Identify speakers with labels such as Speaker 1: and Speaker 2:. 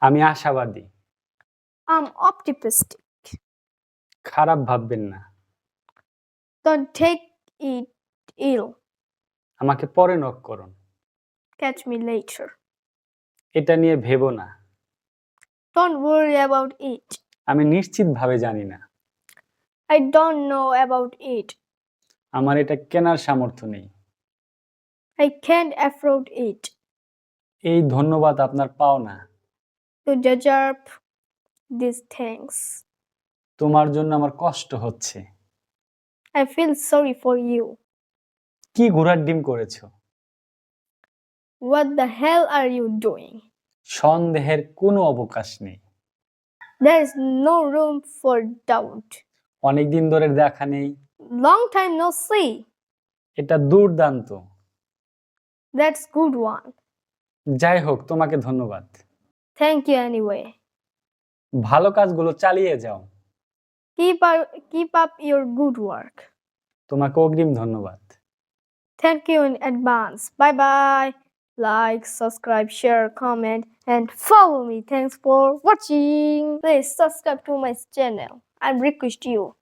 Speaker 1: আমি আশাবাদী।
Speaker 2: I'm optimistic.
Speaker 1: খারাপ ভাববেন না।
Speaker 2: Don't take it ill.
Speaker 1: আমাকে পরে নক করুন।
Speaker 2: Catch me later.
Speaker 1: এটা নিয়ে ভেবো না।
Speaker 2: Don't worry about it.
Speaker 1: আমি নিশ্চিতভাবে জানি না।
Speaker 2: I don't know about it.
Speaker 1: আমার এটা কেনার সামর্থ্য নেই।
Speaker 2: I can't afford it.
Speaker 1: এই ধন্যবাদ আপনার পাওনা।
Speaker 2: You deserve these things.
Speaker 1: তোমার জন্য আমার কষ্ট হচ্ছে।
Speaker 2: I feel sorry for you.
Speaker 1: কি ঘোড়ার ডিম করেছো?
Speaker 2: What the hell are you doing?
Speaker 1: সন্দেহের কোনো অবকাশ নেই।
Speaker 2: There is no room for doubt.
Speaker 1: অনেকদিন ধরে দেখা নেই।
Speaker 2: Long time no see.
Speaker 1: এটা দুর্দান্ত।
Speaker 2: That's good one.
Speaker 1: যাই হোক, তোমাকে ধন্যবাদ।
Speaker 2: Thank you anyway.
Speaker 1: ভালো কাজগুলো চালিয়ে যাও।
Speaker 2: Keep up your good work.
Speaker 1: তোমাকে অগ্রিম ধন্যবাদ।
Speaker 2: Thank you in advance. Bye bye. Like, subscribe, share, comment, and follow me. Thanks for watching. Please subscribe to my channel. I request you.